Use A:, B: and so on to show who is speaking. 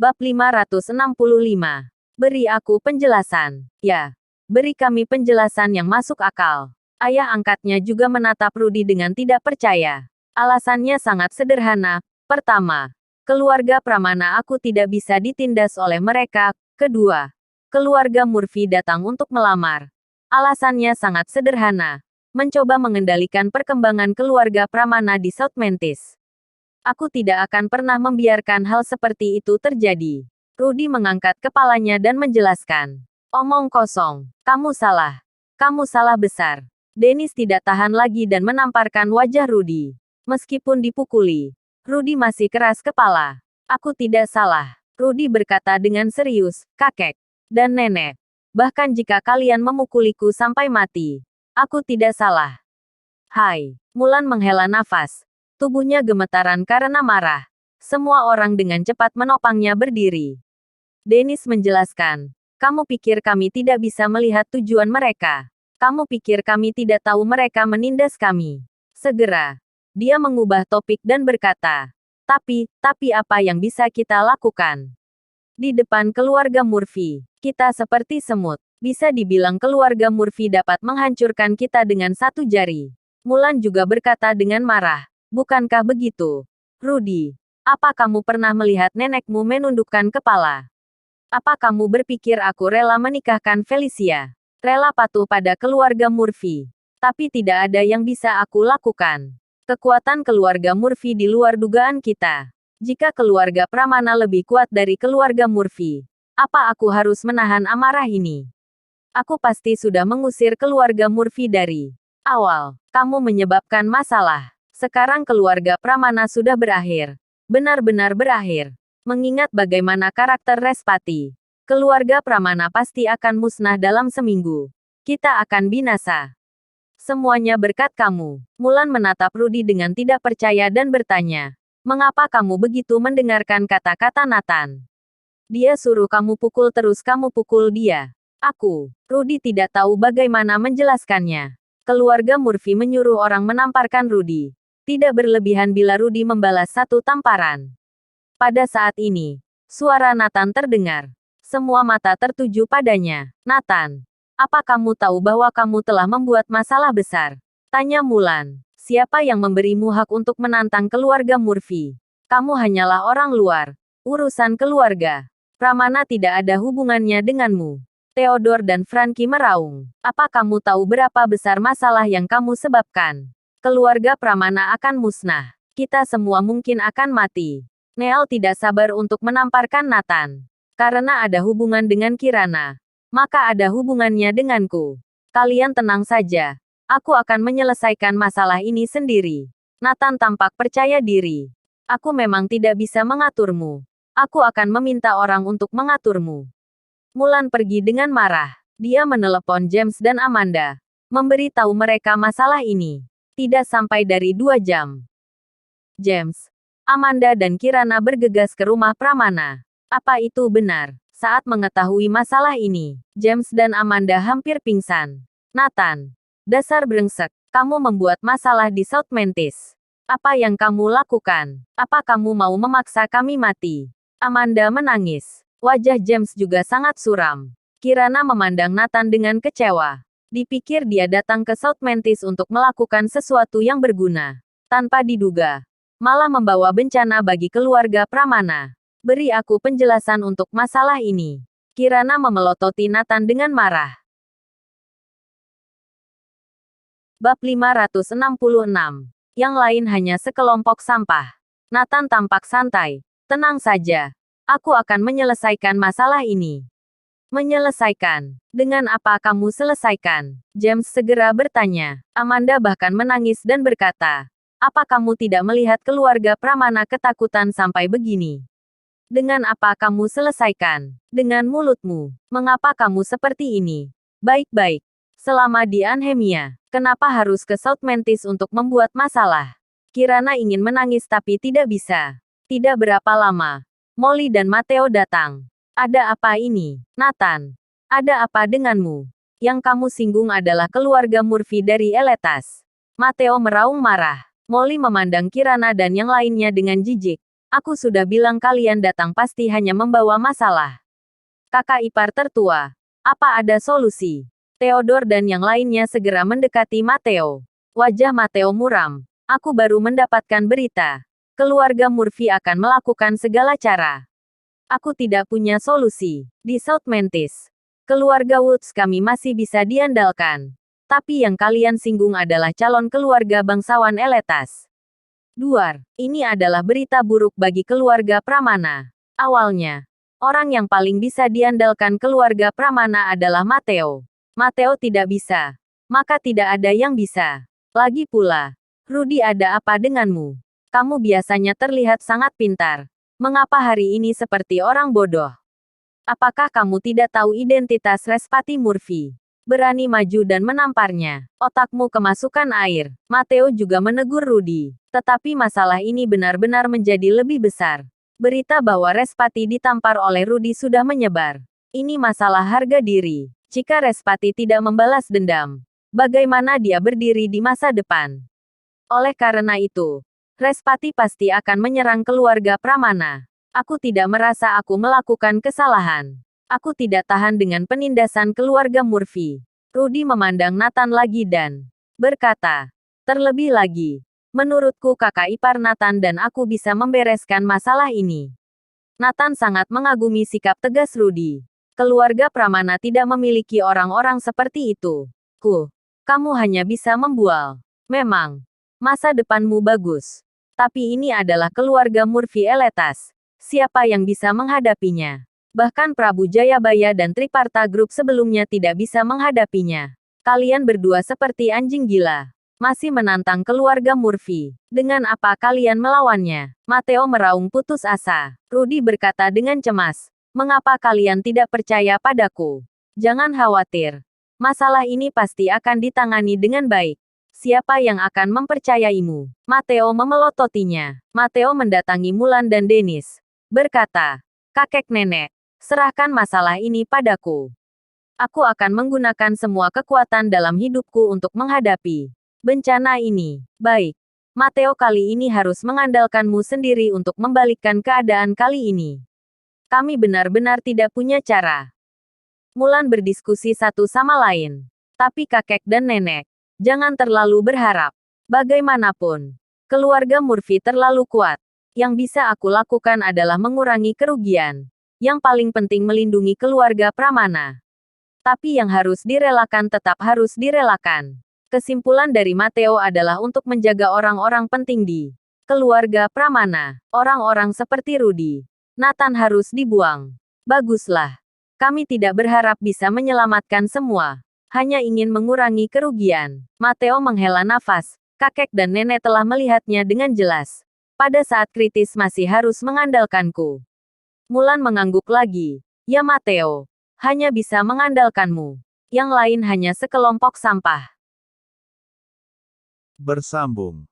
A: Bab 565. Beri aku penjelasan. Ya, beri kami penjelasan yang masuk akal. Ayah angkatnya juga menatap Rudy dengan tidak percaya. Alasannya sangat sederhana. Pertama, keluarga Pramana aku tidak bisa ditindas oleh mereka. Kedua, keluarga Murphy datang untuk melamar. Alasannya sangat sederhana. Mencoba mengendalikan perkembangan keluarga Pramana di South Mantis. Aku tidak akan pernah membiarkan hal seperti itu terjadi. Rudy mengangkat kepalanya dan menjelaskan. Omong kosong. Kamu salah. Kamu salah besar. Dennis tidak tahan lagi dan menamparkan wajah Rudy. Meskipun dipukuli, Rudy masih keras kepala. Aku tidak salah. Rudy berkata dengan serius, kakek dan nenek. Bahkan jika kalian memukuliku sampai mati, aku tidak salah. Hai. Mulan menghela nafas. Tubuhnya gemetaran karena marah. Semua orang dengan cepat menopangnya berdiri. Dennis menjelaskan, kamu pikir kami tidak bisa melihat tujuan mereka? Kamu pikir kami tidak tahu mereka menindas kami? Segera. Dia mengubah topik dan berkata, tapi apa yang bisa kita lakukan? Di depan keluarga Murphy, kita seperti semut. Bisa dibilang keluarga Murphy dapat menghancurkan kita dengan satu jari. Mulan juga berkata dengan marah. Bukankah begitu? Rudy, apa kamu pernah melihat nenekmu menundukkan kepala? Apa kamu berpikir aku rela menikahkan Felicia? Rela patuh pada keluarga Murphy. Tapi tidak ada yang bisa aku lakukan. Kekuatan keluarga Murphy di luar dugaan kita. Jika keluarga Pramana lebih kuat dari keluarga Murphy, apa aku harus menahan amarah ini? Aku pasti sudah mengusir keluarga Murphy dari awal. Kamu menyebabkan masalah. Sekarang keluarga Pramana sudah berakhir. Benar-benar berakhir. Mengingat bagaimana karakter Respati, keluarga Pramana pasti akan musnah dalam seminggu. Kita akan binasa. Semuanya berkat kamu. Mulan menatap Rudy dengan tidak percaya dan bertanya, mengapa kamu begitu mendengarkan kata-kata Nathan? Dia suruh kamu pukul terus kamu pukul dia. Aku. Rudy tidak tahu bagaimana menjelaskannya. Keluarga Murphy menyuruh orang menamparkan Rudy. Tidak berlebihan bila Rudy membalas satu tamparan. Pada saat ini, suara Nathan terdengar. Semua mata tertuju padanya. Nathan, apa kamu tahu bahwa kamu telah membuat masalah besar? Tanya Mulan. Siapa yang memberimu hak untuk menantang keluarga Murphy? Kamu hanyalah orang luar. Urusan keluarga Pramana tidak ada hubungannya denganmu. Theodore dan Frankie meraung. Apa kamu tahu berapa besar masalah yang kamu sebabkan? Keluarga Pramana akan musnah. Kita semua mungkin akan mati. Neil tidak sabar untuk menamparkan Nathan. Karena ada hubungan dengan Kirana, maka ada hubungannya denganku. Kalian tenang saja. Aku akan menyelesaikan masalah ini sendiri. Nathan tampak percaya diri. Aku memang tidak bisa mengaturmu. Aku akan meminta orang untuk mengaturmu. Mulan pergi dengan marah. Dia menelepon James dan Amanda. Memberi tahu mereka masalah ini. Tidak sampai dari 2 jam. James, Amanda dan Kirana bergegas ke rumah Pramana. Apa itu benar? Saat mengetahui masalah ini, James dan Amanda hampir pingsan. Nathan, dasar brengsek, kamu membuat masalah di South Mantis. Apa yang kamu lakukan? Apa kamu mau memaksa kami mati? Amanda menangis. Wajah James juga sangat suram. Kirana memandang Nathan dengan kecewa. Dipikir dia datang ke South Mantis untuk melakukan sesuatu yang berguna. Tanpa diduga. Malah membawa bencana bagi keluarga Pramana. Beri aku penjelasan untuk masalah ini. Kirana memelototi Nathan dengan marah. Bab 566. Yang lain hanya sekelompok sampah. Nathan tampak santai. Tenang saja. Aku akan menyelesaikan masalah ini. Menyelesaikan. Dengan apa kamu selesaikan? James segera bertanya. Amanda bahkan menangis dan berkata, apa kamu tidak melihat keluarga Pramana ketakutan sampai begini? Dengan apa kamu selesaikan? Dengan mulutmu. Mengapa kamu seperti ini? Baik-baik. Selama di Anhemia, kenapa harus ke South Mantis untuk membuat masalah? Kirana ingin menangis tapi tidak bisa. Tidak berapa lama, Molly dan Matteo datang. Ada apa ini? Nathan, ada apa denganmu? Yang kamu singgung adalah keluarga Murphy dari Eletas. Matteo meraung marah. Molly memandang Kirana dan yang lainnya dengan jijik. Aku sudah bilang kalian datang pasti hanya membawa masalah. Kakak ipar tertua. Apa ada solusi? Theodore dan yang lainnya segera mendekati Matteo. Wajah Matteo muram. Aku baru mendapatkan berita. Keluarga Murphy akan melakukan segala cara. Aku tidak punya solusi. Di South Mantis, keluarga Woods kami masih bisa diandalkan. Tapi yang kalian singgung adalah calon keluarga bangsawan Eletas. Duar, ini adalah berita buruk bagi keluarga Pramana. Awalnya, orang yang paling bisa diandalkan keluarga Pramana adalah Matteo. Matteo tidak bisa. Maka tidak ada yang bisa. Lagi pula, Rudy, ada apa denganmu? Kamu biasanya terlihat sangat pintar. Mengapa hari ini seperti orang bodoh? Apakah kamu tidak tahu identitas Respati Murphy? Berani maju dan menamparnya. Otakmu kemasukan air. Matteo juga menegur Rudy. Tetapi masalah ini benar-benar menjadi lebih besar. Berita bahwa Respati ditampar oleh Rudy sudah menyebar. Ini masalah harga diri. Jika Respati tidak membalas dendam, bagaimana dia berdiri di masa depan? Oleh karena itu, Respati pasti akan menyerang keluarga Pramana. Aku tidak merasa aku melakukan kesalahan. Aku tidak tahan dengan penindasan keluarga Murphy. Rudy memandang Nathan lagi dan berkata, terlebih lagi, menurutku kakak ipar Nathan dan aku bisa membereskan masalah ini. Nathan sangat mengagumi sikap tegas Rudy. Keluarga Pramana tidak memiliki orang-orang seperti itu. Kamu hanya bisa membual. Memang, masa depanmu bagus. Tapi ini adalah keluarga Murphy Eletas. Siapa yang bisa menghadapinya? Bahkan Prabu Jayabaya dan Triparta Group sebelumnya tidak bisa menghadapinya. Kalian berdua seperti anjing gila. Masih menantang keluarga Murphy. Dengan apa kalian melawannya? Matteo meraung putus asa. Rudy berkata dengan cemas. Mengapa kalian tidak percaya padaku? Jangan khawatir. Masalah ini pasti akan ditangani dengan baik. Siapa yang akan mempercayaimu? Matteo memelototinya. Matteo mendatangi Mulan dan Dennis. Berkata, kakek nenek, serahkan masalah ini padaku. Aku akan menggunakan semua kekuatan dalam hidupku untuk menghadapi bencana ini. Baik. Matteo, kali ini harus mengandalkanmu sendiri untuk membalikkan keadaan kali ini. Kami benar-benar tidak punya cara. Mulan berdiskusi satu sama lain. Tapi kakek dan nenek, jangan terlalu berharap. Bagaimanapun, keluarga Murphy terlalu kuat. Yang bisa aku lakukan adalah mengurangi kerugian. Yang paling penting melindungi keluarga Pramana. Tapi yang harus direlakan tetap harus direlakan. Kesimpulan dari Matteo adalah untuk menjaga orang-orang penting di keluarga Pramana. Orang-orang seperti Rudy, Nathan harus dibuang. Baguslah. Kami tidak berharap bisa menyelamatkan semua. Hanya ingin mengurangi kerugian. Matteo menghela nafas. Kakek dan nenek telah melihatnya dengan jelas. Pada saat kritis masih harus mengandalkanku. Mulan mengangguk lagi. Ya Matteo, hanya bisa mengandalkanmu. Yang lain hanya sekelompok sampah.
B: Bersambung.